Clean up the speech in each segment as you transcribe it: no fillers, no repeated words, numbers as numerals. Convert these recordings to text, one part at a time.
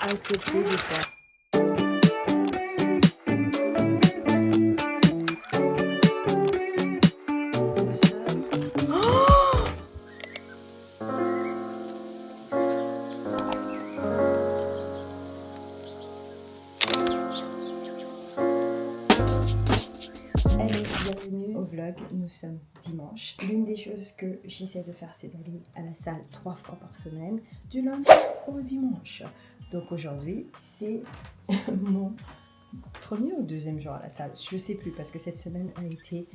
accepter de faire. Allez, bienvenue au vlog, nous sommes dimanche. L'une des choses que j'essaie de faire, c'est d'aller à la salle 3 fois par semaine, du lundi au dimanche. Donc aujourd'hui, c'est mon premier ou deuxième jour à la salle, je sais plus, parce que cette semaine a été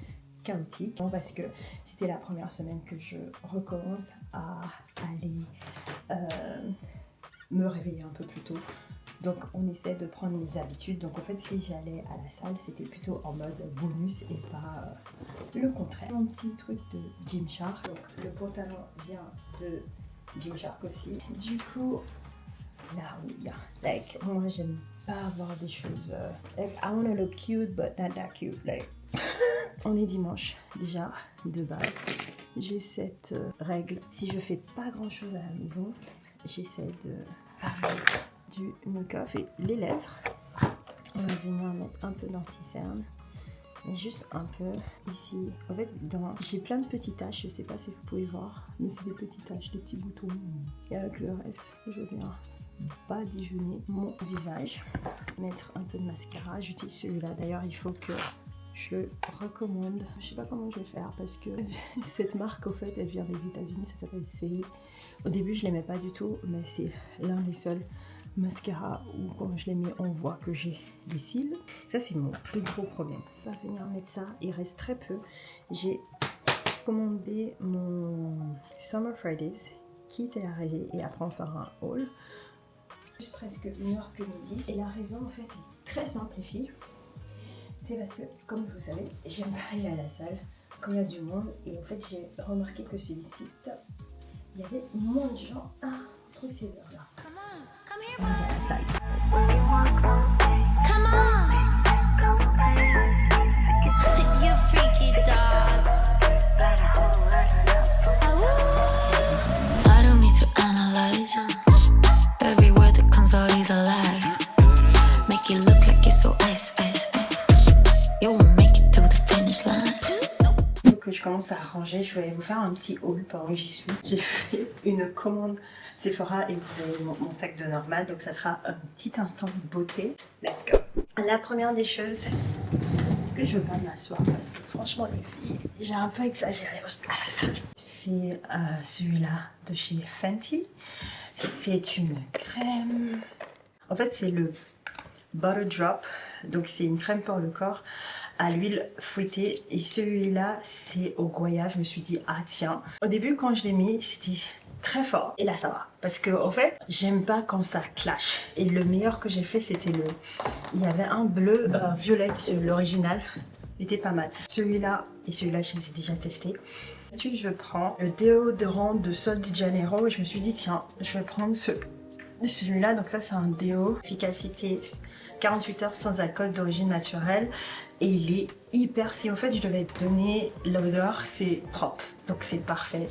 chaotique, parce que c'était la première semaine que je recommence à aller me réveiller un peu plus tôt. Donc on essaie de prendre les habitudes. Donc en fait, si j'allais à la salle, c'était plutôt en mode bonus et pas le contraire. Mon petit truc de Gymshark. Donc le pantalon vient de Gymshark aussi. Du coup, là on est bien. Like, moi j'aime pas avoir des choses like, I wanna look cute but not that cute. Like. On est dimanche déjà de base. J'ai cette règle. Si je fais pas grand chose à la maison, j'essaie de faire du make-up et les lèvres. On va venir mettre un peu d'anti-cerne, mais juste un peu ici. En fait, j'ai plein de petites taches, je sais pas si vous pouvez voir, mais c'est des petites taches, des petits boutons. Et avec le reste, je viens badigeonner mon visage, mettre un peu de mascara. J'utilise celui-là. D'ailleurs, il faut que je le recommande. Je sais pas comment je vais faire parce que cette marque, au fait, elle vient des États-Unis. Ça s'appelle C. Au début, je l'aimais pas du tout, mais c'est l'un des seuls mascara où quand je l'ai mis on voit que j'ai des cils. Ça c'est mon plus gros problème. On va venir mettre ça, il reste très peu. J'ai commandé mon Summer Fridays qui était arrivé et après on fera un haul. Juste presque 1h que midi et la raison en fait est très simple les filles. C'est parce que comme vous savez j'aime pas aller à la salle quand il y a du monde et en fait j'ai remarqué que sur les sites il y avait moins de gens entre ces heures là. On va à la salle. Come on, you freaky dog. I don't need to analyze. Every word that comes out is a lie. Make it look like you're so ice, ice, ice. You won't make it to the finish line. Que je commence à ranger, je vais vous faire un petit haul pendant que j'y suis. J'ai fait une commande Sephora et vous avez mon sac de normal, donc ça sera un petit instant de beauté. Let's go. La première des choses, est-ce que je veux pas m'asseoir parce que franchement les filles, j'ai un peu exagéré à la salle. C'est celui-là de chez Fenty. C'est une crème. En fait c'est le Butter Drop, donc c'est une crème pour le corps à l'huile fruitée et celui-là c'est au goya. Je me suis dit ah tiens, au début quand je l'ai mis c'était très fort et là ça va parce que en fait j'aime pas quand ça clash et le meilleur que j'ai fait c'était il y avait un bleu violet sur l'original, il était pas mal. Celui-là et celui-là je les ai déjà testés. Ensuite je prends le déodorant de Sol de Janeiro et je me suis dit tiens je vais prendre celui-là. Donc ça c'est un déo efficacité 48 heures sans alcool d'origine naturelle et il est hyper, si en fait je devais donner l'odeur c'est propre donc c'est parfait.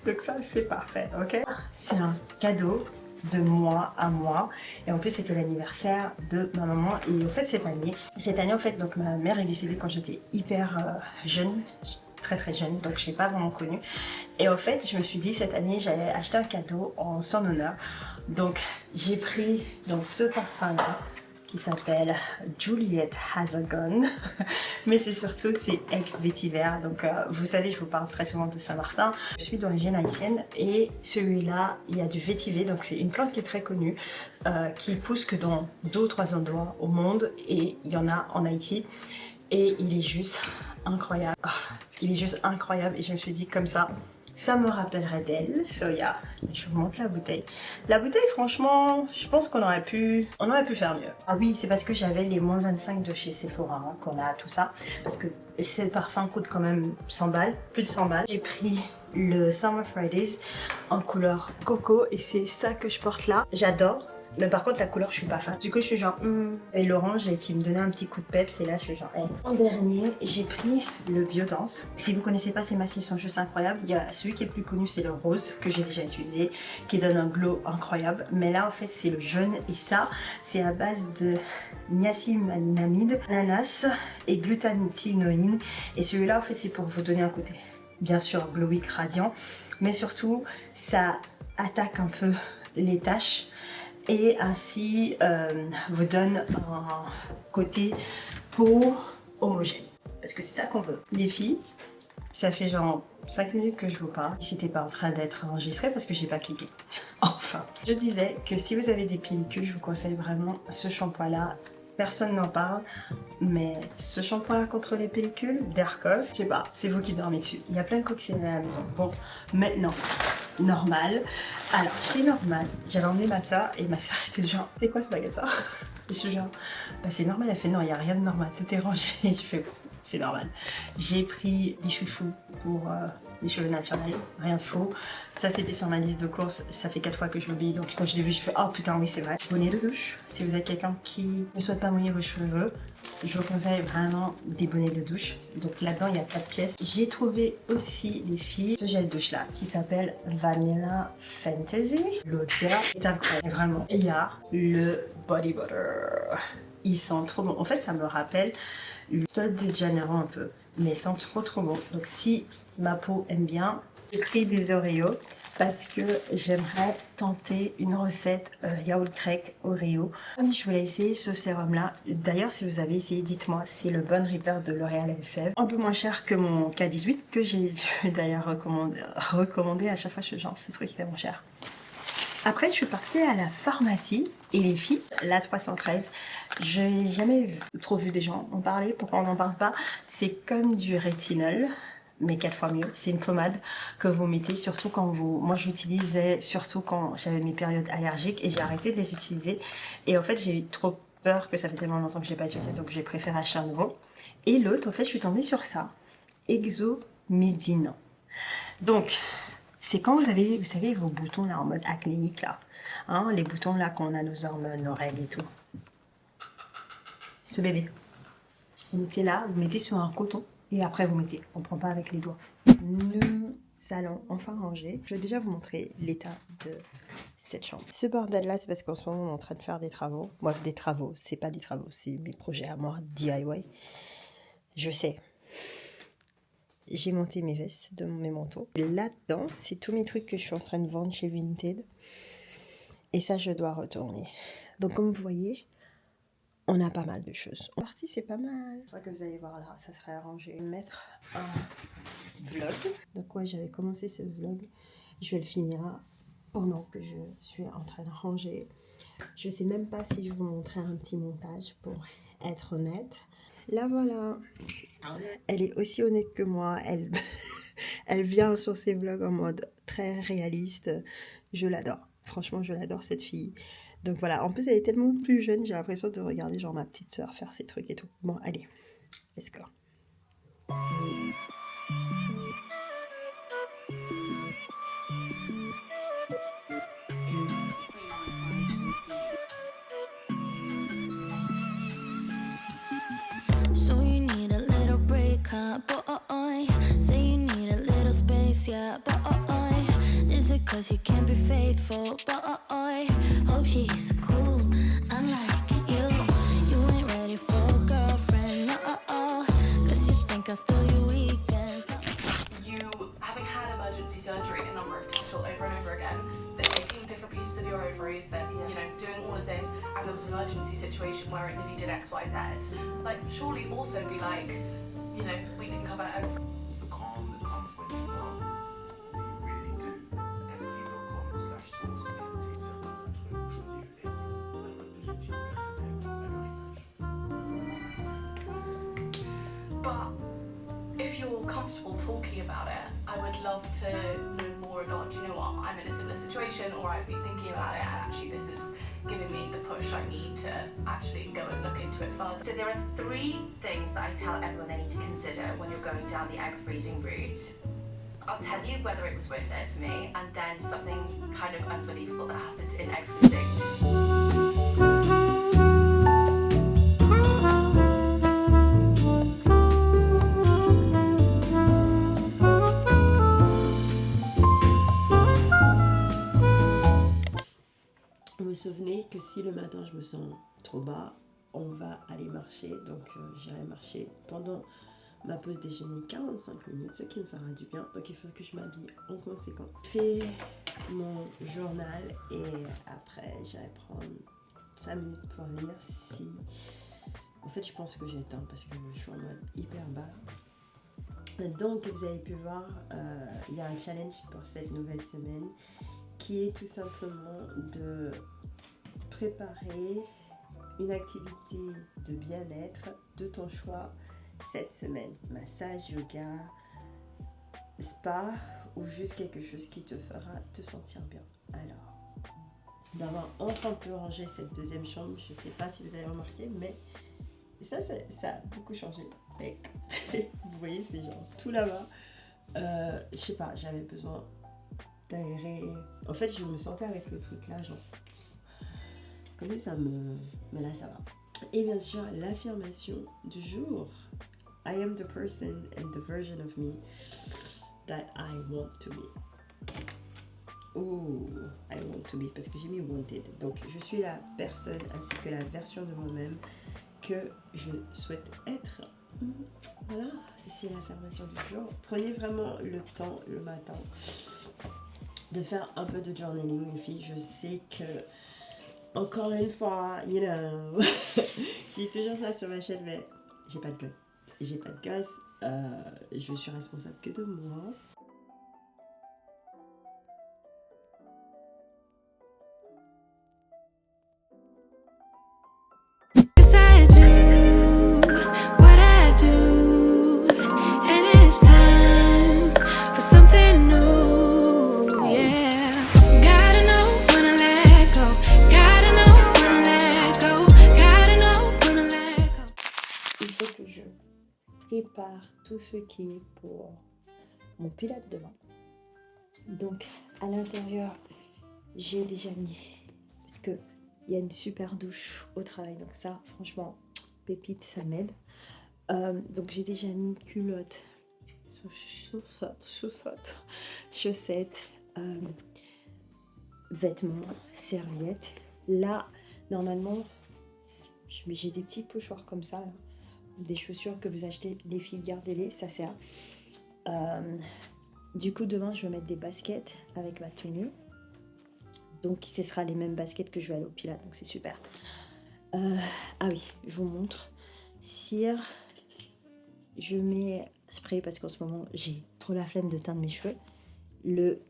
Donc ça c'est parfait, ok. C'est un cadeau de moi à moi et en plus c'était l'anniversaire de ma maman et en fait cette année en fait donc ma mère est décédée quand j'étais hyper jeune, très jeune, donc je n'ai pas vraiment connu et en fait je me suis dit cette année j'allais acheter un cadeau en son honneur, donc j'ai pris donc ce parfum là qui s'appelle Juliette Has a Gun mais c'est surtout c'est ex vétiver, donc vous savez je vous parle très souvent de Saint-Martin. Je suis d'origine haïtienne et celui-là il y a du vétiver, donc c'est une plante qui est très connue qui pousse que dans 2 ou 3 endroits au monde et il y en a en Haïti et il est juste incroyable. Il est juste incroyable et je me suis dit comme ça me rappellerait d'elle. So yeah, je vous montre la bouteille. La bouteille franchement, je pense qu'on aurait pu faire mieux. Ah oui, c'est parce que j'avais les moins 25 de chez Sephora qu'on a tout ça. Parce que ce parfum coûte quand même 100 balles, plus de 100 balles. J'ai pris le Summer Fridays en couleur coco et c'est ça que je porte là. J'adore. Mais par contre la couleur je suis pas fan. Du coup je suis genre et l'orange qui me donnait un petit coup de peps et là je suis genre En dernier j'ai pris le Biodance. Si vous connaissez pas ces masques ils sont juste incroyables. Il y a celui qui est plus connu c'est le rose que j'ai déjà utilisé qui donne un glow incroyable. Mais là en fait c'est le jaune et ça c'est à base de niacinamide, ananas et glutathione. Et celui-là en fait c'est pour vous donner un côté bien sûr glowy radiant. Mais surtout ça attaque un peu les taches. Et ainsi vous donne un côté peau homogène. Parce que c'est ça qu'on veut. Les filles, ça fait genre 5 minutes que je vous parle. Si t'es pas en train d'être enregistré parce que j'ai pas cliqué. Enfin, je disais que si vous avez des pellicules, je vous conseille vraiment ce shampoing là. Personne n'en parle, mais ce shampoing contre les pellicules, Dercos, je sais pas, c'est vous qui dormez dessus. Il y a plein de coccinelles à la maison. Bon, maintenant, normal. Alors, chez Normal, j'avais emmené ma soeur et ma soeur était genre, c'est quoi ce magasin? Je suis genre, bah c'est normal. Elle fait non, il n'y a rien de normal, tout est rangé. Je fais, c'est normal. J'ai pris des chouchous pour les cheveux naturels, rien de faux. Ça c'était sur ma liste de courses, ça fait 4 fois que je l'oublie, donc quand je l'ai vu je fais oh putain oui c'est vrai. Bonnet de douche, si vous êtes quelqu'un qui ne souhaite pas mouiller vos cheveux, je vous conseille vraiment des bonnets de douche. Donc là-dedans il y a 4 pièces. J'ai trouvé aussi les filles ce gel douche là qui s'appelle Vanilla Fantasy. L'odeur est incroyable vraiment. Et il y a le body butter. Ils sentent trop bon. En fait ça me rappelle le Sol de Janeiro un peu, mais ils sont trop bon. Donc si ma peau aime bien, j'ai pris des Oreos parce que j'aimerais tenter une recette yaourt grec Oreo. Je voulais essayer ce sérum là. D'ailleurs si vous avez essayé, dites-moi, c'est le Bone Repair de L'Oréal Elseve. Un peu moins cher que mon K18 que j'ai d'ailleurs recommandé à chaque fois. Je suis genre ce truc il est moins cher. Après, je suis passée à la pharmacie et les filles, la 313, je n'ai jamais trop vu des gens en parler. Pourquoi on n'en parle pas? C'est comme du rétinol, mais 4 fois mieux. C'est une pommade que vous mettez surtout quand vous... Moi, j'utilisais surtout quand j'avais mes périodes allergiques et j'ai arrêté de les utiliser. Et en fait, j'ai eu trop peur que ça fait tellement longtemps que je n'ai pas utilisé, donc j'ai préféré acheter un nouveau. Et l'autre, en fait, je suis tombée sur ça. Exomedin. Donc... c'est quand vous avez, vous savez, vos boutons là en mode acnéique là, hein, les boutons là qu'on a nos hormones, nos règles et tout. Ce bébé, vous mettez là, vous mettez sur un coton et après vous mettez, on prend pas avec les doigts. Nous allons enfin ranger. Je vais déjà vous montrer l'état de cette chambre. Ce bordel là, c'est parce qu'en ce moment on est en train de faire des travaux. Bref, des travaux, c'est pas des travaux, c'est mes projets à moi, DIY. Je sais. J'ai monté mes vestes de mes manteaux. Là-dedans, c'est tous mes trucs que je suis en train de vendre chez Vinted. Et ça, je dois retourner. Donc, comme vous voyez, on a pas mal de choses. En partie, c'est pas mal. Je crois que vous allez voir là, ça serait arrangé. Je vais mettre un vlog. Donc, ouais, j'avais commencé ce vlog. Je vais le finir pendant que je suis en train de ranger. Je sais même pas si je vous montrer un petit montage pour être honnête. Là, voilà. Elle est aussi honnête que moi. Elle vient sur ses vlogs en mode très réaliste. Je l'adore. Franchement, je l'adore cette fille. Donc voilà. En plus, elle est tellement plus jeune. J'ai l'impression de regarder genre ma petite soeur faire ses trucs et tout. Bon, allez. Let's go. Boy, say you need a little space, yeah. Boy, is it 'cause you can't be faithful? Boy, hope she's cool, unlike you. You ain't ready for a girlfriend, no. 'Cause you think I'll steal your weekends. You having had emergency surgery a number of times over and over again. They're taking different pieces of your ovaries. That you know, doing all of this, and there was an emergency situation where it nearly did X, Y, Z. Like, surely also be like. You know, we can cover everything. It's the calm that comes when you run. You really do. ft.com/source choisir l'aide. Un mode de soutien personnel à leur image. But if you're comfortable talking about it, I would love to know more about, do you know what, I'm in a similar situation, or I've been thinking about it, and actually this is giving me the push I need to actually go and look into it further. So there are 3 things that I tell everyone they need to consider when you're going down the egg freezing route. I'll tell you whether it was worth it for me, and then something kind of unbelievable that happened in egg freezing. Vous vous souvenez que si le matin je me sens trop bas, on va aller marcher. Donc j'irai marcher pendant ma pause déjeuner 45 minutes, ce qui me fera du bien. Donc il faut que je m'habille en conséquence. Je fais mon journal et après j'irai prendre 5 minutes pour lire si... En fait je pense que j'ai le temps parce que je suis en mode hyper bas. Donc vous avez pu voir, il y a un challenge pour cette nouvelle semaine qui est tout simplement de préparer une activité de bien-être de ton choix cette semaine. Massage, yoga, spa ou juste quelque chose qui te fera te sentir bien. Alors, d'avoir enfin pu ranger cette deuxième chambre, je ne sais pas si vous avez remarqué, mais ça a beaucoup changé. Vous voyez, c'est genre tout là-bas. Je sais pas, j'avais besoin d'aérer. En fait, je me sentais avec le truc là, genre. Comme ça me. Mais là, ça va. Et bien sûr, l'affirmation du jour. I am the person and the version of me that I want to be. Oh, I want to be, parce que j'ai mis wanted. Donc, je suis la personne ainsi que la version de moi-même que je souhaite être. Voilà, c'est l'affirmation du jour. Prenez vraiment le temps le matin de faire un peu de journaling, les filles. Je sais que, encore une fois, you know, j'ai toujours ça sur ma chaîne, mais j'ai pas de gosse. J'ai pas de gosse. Je suis responsable que de moi. Prépare tout ce qui est pour mon pilates demain. Donc à l'intérieur j'ai déjà mis, parce que il y a une super douche au travail, donc ça franchement pépite, ça m'aide. Donc j'ai déjà mis culotte, chaussettes, vêtements, serviettes. Là normalement j'ai des petits pochoirs comme ça là. Des chaussures que vous achetez, les filles, gardez-les, ça sert. Du coup, demain, je vais mettre des baskets avec ma tenue. Donc, ce sera les mêmes baskets que je vais aller au Pilates, donc c'est super. Ah oui, je vous montre. Cire, je mets spray parce qu'en ce moment, j'ai trop la flemme de teindre mes cheveux. Le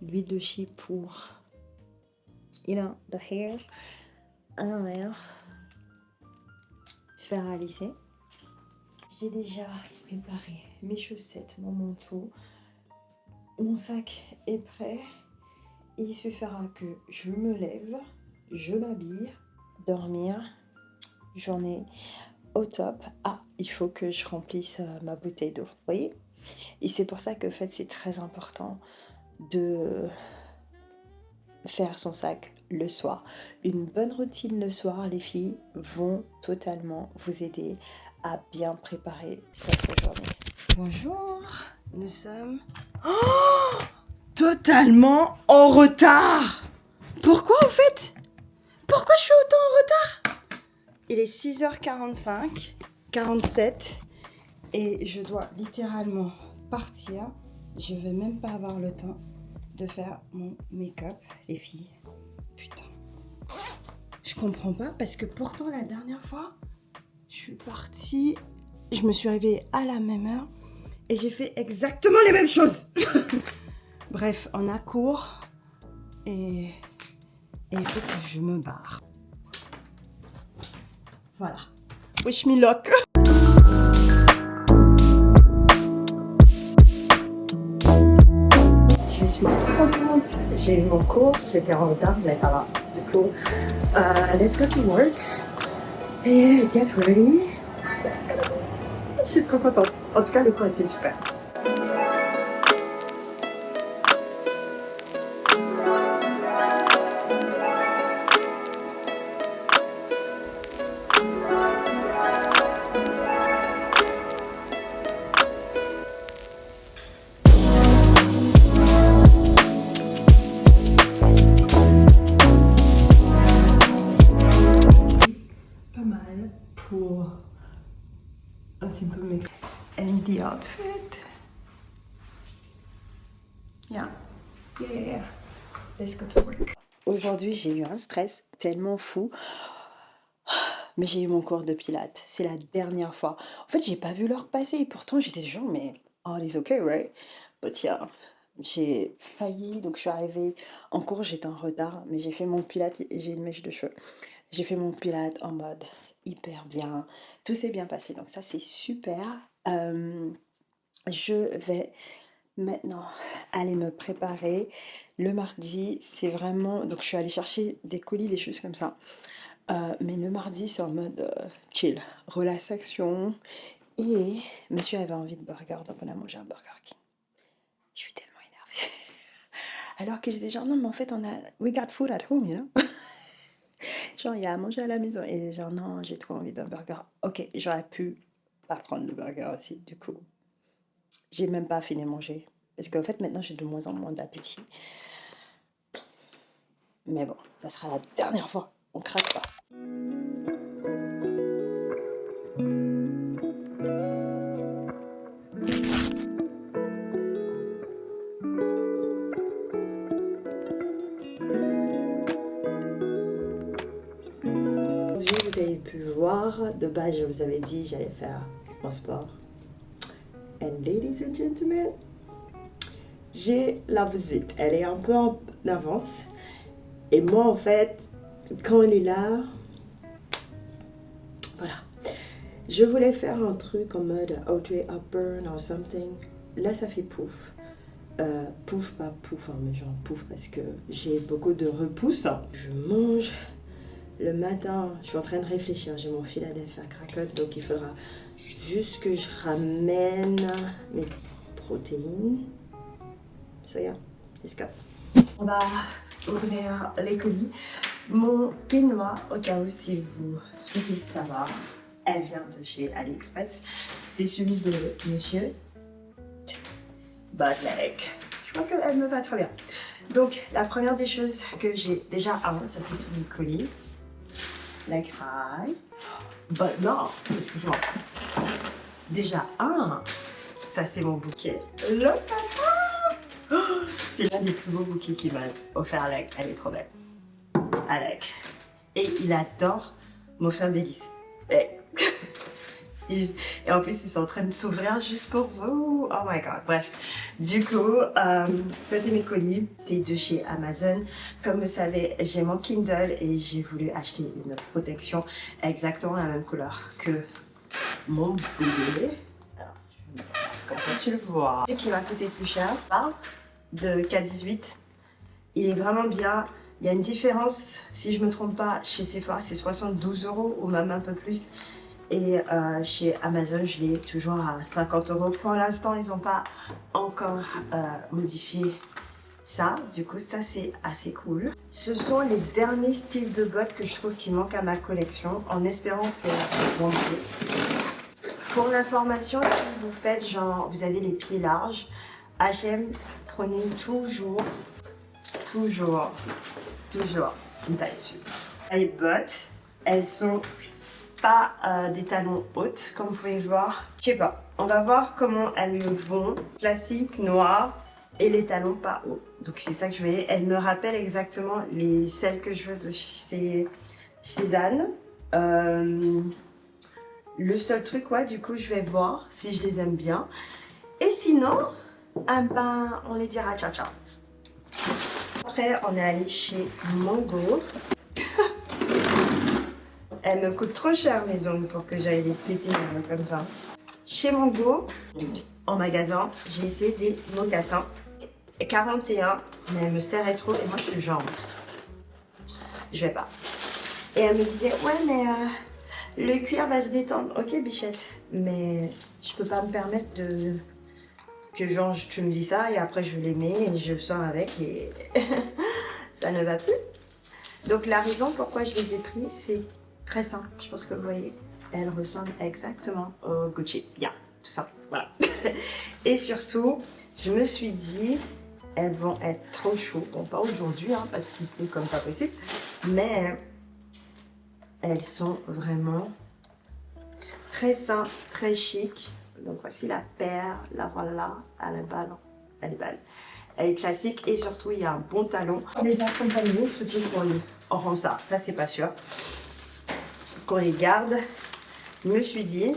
l'huile de chia pour, you know, the hair. Faire à lisser. J'ai déjà préparé mes chaussettes, mon manteau, mon sac est prêt. Il suffira que je me lève, je m'habille, dormir, journée au top. Ah, il faut que je remplisse ma bouteille d'eau, vous voyez? Et c'est pour ça que en fait, c'est très important de faire son sac le soir. Une bonne routine le soir, les filles, vont totalement vous aider à bien préparer votre journée. Bonjour, nous sommes totalement en retard. Pourquoi en fait? Pourquoi je suis autant en retard? Il est 6h45, 47 et je dois littéralement partir. Je vais même pas avoir le temps de faire mon make-up, les filles. Putain. Je comprends pas parce que pourtant la dernière fois, je suis partie, je me suis réveillée à la même heure et j'ai fait exactement les mêmes choses. Bref, on a cours et il faut que je me barre. Voilà. Wish me luck. Je suis contente. J'ai eu mon cours, j'étais en retard, mais ça va. Du coup, let's go to work. Et get ready. Let's go. Je suis trop contente. En tout cas, le cours était super. pour un petit peu mes... And the outfit. Yeah. Let's go to work. Aujourd'hui, j'ai eu un stress tellement fou. Mais j'ai eu mon cours de pilates. C'est la dernière fois. En fait, j'ai pas vu l'heure passer. Et pourtant, j'étais genre, mais all is okay, right? But yeah, j'ai failli. Donc, je suis arrivée en cours. J'étais en retard. Mais j'ai fait mon pilates et j'ai une mèche de cheveux. J'ai fait mon pilates en mode hyper bien. Tout s'est bien passé. Donc, ça, c'est super. Je vais maintenant aller me préparer. Le mardi, c'est vraiment... Donc, je suis allée chercher des colis, des choses comme ça. Mais le mardi, c'est en mode chill, relaxation. Et monsieur avait envie de burger, donc on a mangé un Burger King. Je suis tellement énervée. Alors que j'étais genre, non, mais en fait, we got food at home, you know. Genre, il y a à manger à la maison. Et genre, non, j'ai trop envie d'un burger. Ok, j'aurais pu pas prendre le burger aussi, du coup. J'ai même pas fini de manger. Parce qu'en fait, maintenant, j'ai de moins en moins d'appétit. Mais bon, ça sera la dernière fois. On craque pas. Aujourd'hui, vous avez pu voir, de base, je vous avais dit j'allais faire mon sport. And ladies and gentlemen, j'ai la visite. Elle est un peu en avance. Et moi, en fait, quand elle est là, voilà. Je voulais faire un truc en mode Audrey Hepburn or something. Là, ça fait pouf. Pouf, pas pouf, hein, mais genre pouf parce que j'ai beaucoup de repousse. Je mange le matin. Je suis en train de réfléchir. J'ai mon Philadelphia crackle, donc il faudra juste que je ramène mes protéines. So yeah, let's go. On va ouvrir les colis. Mon peignoir, au cas où si vous souhaitez savoir, elle vient de chez AliExpress. C'est celui de monsieur Budleg. Je crois qu'elle me va très bien. Donc, la première des choses que j'ai déjà ça c'est tous mes colis. Like, hi. But non, excuse-moi. Déjà ça c'est mon bouquet. Le papa, c'est l'un des plus beaux bouquets qu'il m'a offert, Alec. Elle est trop belle. Alec. Et il adore m'offrir des lisses. Et en plus, ils sont en train de s'ouvrir juste pour vous. Oh my god. Bref. Du coup, ça c'est mes colis. C'est de chez Amazon. Comme vous savez, j'ai mon Kindle et j'ai voulu acheter une protection exactement la même couleur que mon bébé. Alors, comme ça, tu le vois. Et qui m'a coûté plus cher. De 4,18. Il est vraiment bien. Il y a une différence, si je ne me trompe pas, chez Sephora, c'est 72 € ou même un peu plus. Et chez Amazon, je l'ai toujours à 50 €. Pour l'instant, ils n'ont pas encore modifié ça. Du coup, ça, c'est assez cool. Ce sont les derniers styles de bottes que je trouve qui manquent à ma collection, en espérant qu'elles vont mieux. Pour l'information, si vous faites, genre, vous avez les pieds larges, H&M, prenez toujours une taille dessus. Les bottes, elles sont pas des talons hautes, comme vous pouvez voir. Je sais pas, on va voir comment elles me vont. Classique, noir, et les talons pas hauts. Donc c'est ça que je vais. Elles me rappellent exactement celles que je veux de chez Cézanne. Le seul truc, ouais, du coup, je vais voir si je les aime bien. Et sinon, ben, on les dira ciao ciao. Après, on est allé chez Mango. Elle me coûte trop cher mes ongles pour que j'aille les péter comme ça. Chez Mango, en magasin, j'ai essayé des mocassins. 41, mais elle me serrait trop et moi je suis genre, je vais pas. Et elle me disait, ouais mais le cuir va se détendre. Ok bichette, mais je peux pas me permettre de... que genre tu me dis ça et après je les mets et je sors avec et ça ne va plus. Donc la raison pourquoi je les ai pris, c'est très simple. Je pense que vous voyez, elles ressemblent exactement au Gucci. Bien, tout ça, voilà. Et surtout, je me suis dit, elles vont être trop chaudes. Bon, pas aujourd'hui, hein, parce qu'il pleut comme pas possible, mais elles sont vraiment très simple, très chic. Donc voici la paire, la voilà, elle est belle, elle est belle. Elle est classique et surtout il y a un bon talon. Les accompagner, surtout qu'on les rend ça c'est pas sûr. Qu'on les garde, je me suis dit,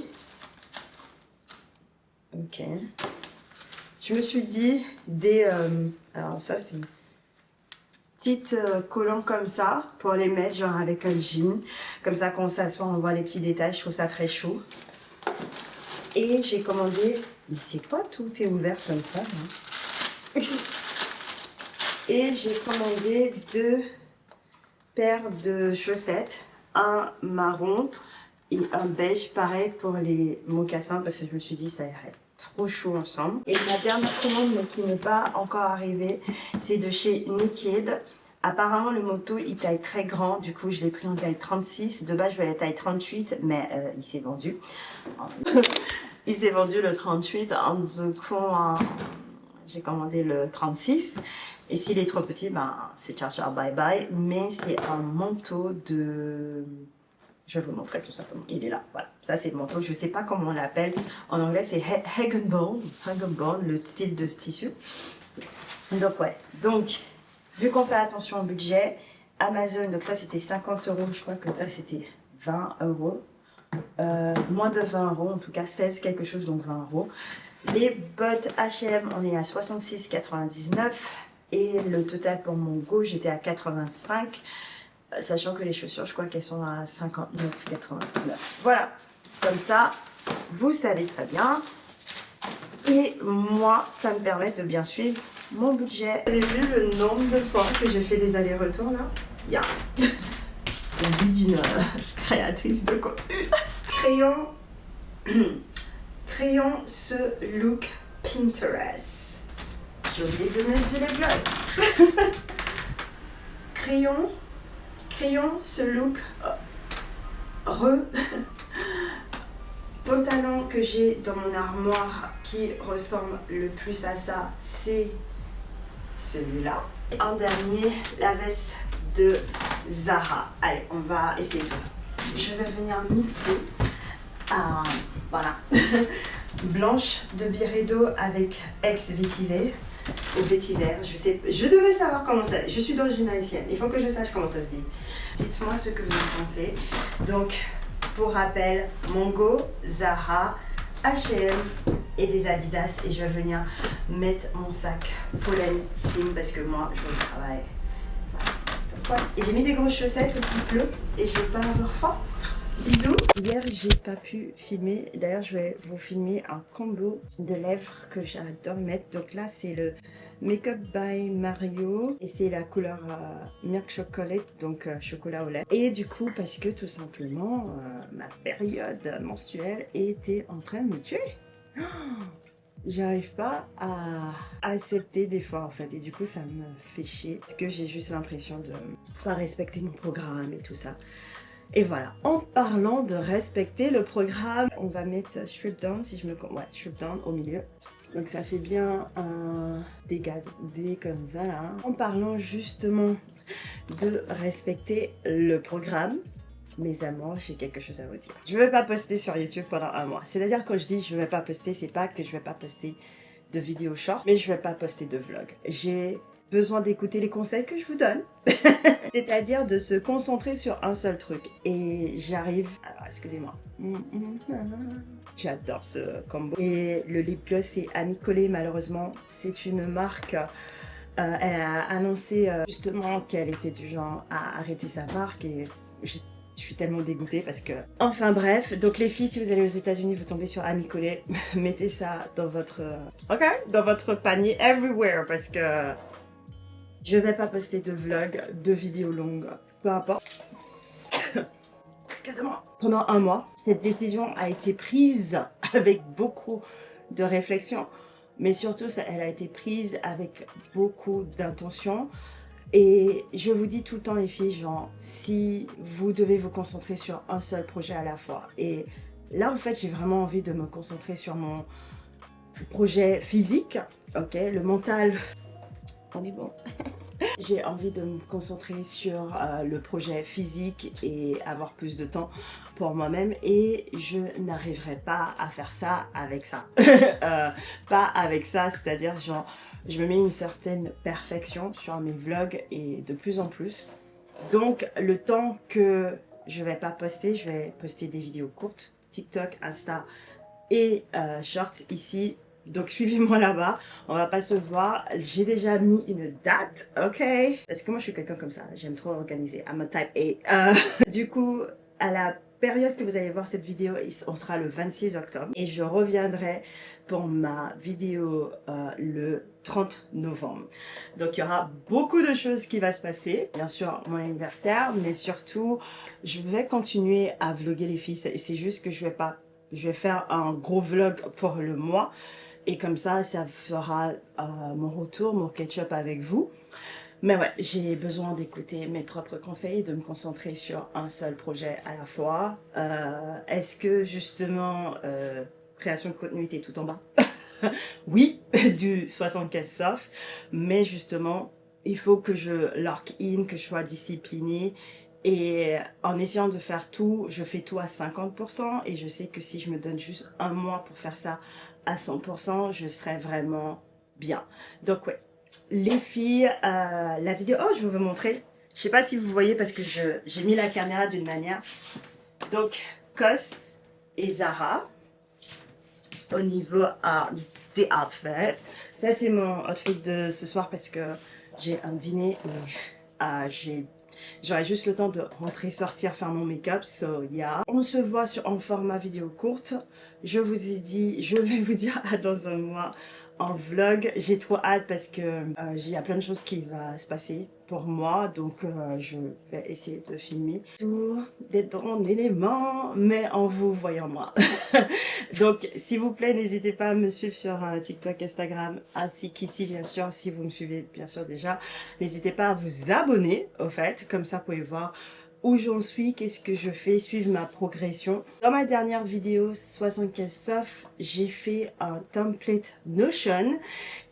ok, je me suis dit alors ça c'est une petite collants comme ça pour les mettre genre avec un jean, comme ça quand on s'assoit on voit les petits détails, je trouve ça très chaud. Et j'ai commandé, mais c'est pas tout est ouvert comme ça hein. Et j'ai commandé 2 paires de chaussettes, un marron et un beige, pareil pour les mocassins parce que je me suis dit ça irait trop chaud ensemble. Et ma dernière commande mais qui n'est pas encore arrivée, c'est de chez Naked. Apparemment le manteau il taille très grand, du coup je l'ai pris en taille 36. De base je voulais la taille 38 mais il s'est vendu. Il s'est vendu le 38, du coup j'ai commandé le 36. Et s'il est trop petit, ben c'est ciao ciao bye bye. Mais c'est un manteau de... Je vais vous le montrer tout simplement. Il est là, voilà. Ça c'est le manteau, je ne sais pas comment on l'appelle. En anglais c'est Hagenborn, le style de ce tissu. Donc ouais, donc vu qu'on fait attention au budget, Amazon, donc ça c'était 50 €, je crois que ça c'était 20 €. Moins de 20 € en tout cas, 16 quelque chose, donc 20 €. Les bottes H&M, on est à 66,99 et le total pour mon go j'étais à 85, sachant que les chaussures je crois qu'elles sont à 59,99. Voilà, comme ça vous savez très bien et moi ça me permet de bien suivre mon budget. Vous avez vu le nombre de fois que j'ai fait des allers-retours là? Il y a la vie d'une créatrice de contenu. Crayon ce look Pinterest. J'ai oublié de mettre du lip gloss. Crayon ce look pantalon que j'ai dans mon armoire qui ressemble le plus à ça, c'est celui-là. En dernier, la veste de Zara. Allez, on va essayer tout ça. Je vais venir mixer. Voilà. Blanche de Byredo avec ex-vétiver ou vétiver, je devais savoir comment ça, je suis d'origine haïtienne, il faut que je sache comment ça se dit. Dites-moi ce que vous en pensez. Donc pour rappel, mon go, Zara, H&M et des Adidas, et je vais venir mettre mon sac pollen sim parce que moi je vais au travail. Voilà. Et j'ai mis des grosses chaussettes parce qu'il pleut et je vais pas avoir froid. Bisous. Hier j'ai pas pu filmer, d'ailleurs je vais vous filmer un combo de lèvres que j'adore mettre. Donc là c'est le Makeup by Mario et c'est la couleur Milk Chocolate, donc chocolat au lait. Et du coup parce que tout simplement ma période menstruelle était en train de me tuer. J'arrive pas à accepter des fois en fait et du coup ça me fait chier parce que j'ai juste l'impression de pas respecter mon programme et tout ça. Et voilà, en parlant de respecter le programme, on va mettre strip down si je me... Ouais, strip down au milieu. Donc ça fait bien un dégagé comme ça là. En parlant justement de respecter le programme, mes amours, j'ai quelque chose à vous dire. Je ne vais pas poster sur YouTube pendant un mois. C'est-à-dire quand je dis je ne vais pas poster, c'est pas que je ne vais pas poster de vidéos short, mais je ne vais pas poster de vlog. J'ai besoin d'écouter les conseils que je vous donne. C'est-à-dire de se concentrer sur un seul truc. Et j'arrive... Alors, excusez-moi. J'adore ce combo. Et le lip gloss, c'est Ami Collet, malheureusement. C'est une marque... elle a annoncé justement qu'elle était du genre à arrêter sa marque. Et je suis tellement dégoûtée parce que... Enfin bref, donc les filles, si vous allez aux États-Unis, vous tombez sur Ami Collet. Mettez ça dans votre... dans votre panier everywhere parce que... Je vais pas poster de vlog, de vidéos longues, peu importe. Excusez-moi. Pendant un mois, cette décision a été prise avec beaucoup de réflexion, mais surtout, elle a été prise avec beaucoup d'intention. Et je vous dis tout le temps, les filles, genre, si vous devez vous concentrer sur un seul projet à la fois. Et là, en fait, j'ai vraiment envie de me concentrer sur mon projet physique, ok, le mental. On est bon. J'ai envie de me concentrer sur le projet physique et avoir plus de temps pour moi-même et je n'arriverai pas à faire ça avec ça. Pas avec ça, c'est-à-dire genre je me mets une certaine perfection sur mes vlogs et de plus en plus. Donc le temps que je vais pas poster, je vais poster des vidéos courtes, TikTok, Insta et Shorts ici. Donc suivez-moi là-bas, on va pas se voir. J'ai déjà mis une date, ok? Parce que moi je suis quelqu'un comme ça, j'aime trop organiser. I'm a type A. Du coup, à la période que vous allez voir cette vidéo, on sera le 26 octobre. Et je reviendrai pour ma vidéo le 30 novembre. Donc il y aura beaucoup de choses qui vont se passer. Bien sûr, mon anniversaire, mais surtout, je vais continuer à vlogger les filles. C'est juste que je vais faire un gros vlog pour le mois. Et comme ça fera mon retour, mon catch-up avec vous. Mais ouais, j'ai besoin d'écouter mes propres conseils et de me concentrer sur un seul projet à la fois. Est-ce que justement, création de contenu était tout en bas? Oui, du 75 soft. Mais justement, il faut que je lock in, que je sois disciplinée. Et en essayant de faire tout, je fais tout à 50%. Et je sais que si je me donne juste un mois pour faire ça à 100%, je serai vraiment bien. Donc ouais, les filles, la vidéo... Oh, je vais vous montrer. Je sais pas si vous voyez parce que j'ai mis la caméra d'une manière. Donc, COS et Zara au niveau des outfits. Ça, c'est mon outfit de ce soir parce que j'ai un dîner et j'aurai juste le temps de rentrer, sortir, faire mon make-up. So, yeah. On se voit en format vidéo courte. Je vous ai dit, je vais vous dire à dans un mois en vlog. J'ai trop hâte parce que il y a plein de choses qui vont se passer pour moi. Donc, je vais essayer de filmer tout, d'être dans mon élément, mais en vous voyant moi. Donc, s'il vous plaît, n'hésitez pas à me suivre sur TikTok, Instagram, ainsi qu'ici, bien sûr, si vous me suivez, bien sûr, déjà. N'hésitez pas à vous abonner, au fait. Comme ça, vous pouvez voir où j'en suis, qu'est-ce que je fais, suivre ma progression. Dans ma dernière vidéo 75 soft, j'ai fait un template Notion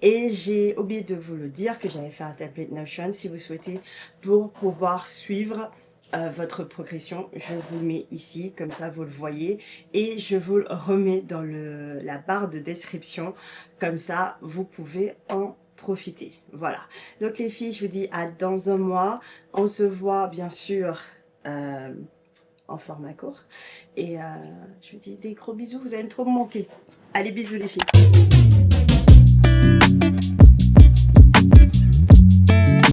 et j'ai oublié de vous le dire que j'avais fait un template Notion si vous souhaitez pour pouvoir suivre votre progression. Je vous le mets ici, comme ça vous le voyez et je vous le remets dans la barre de description, comme ça vous pouvez en profiter. Voilà, donc les filles, je vous dis à dans un mois. On se voit bien sûr en format court et je vous dis des gros bisous, vous allez trop me manquer. Allez, bisous les filles.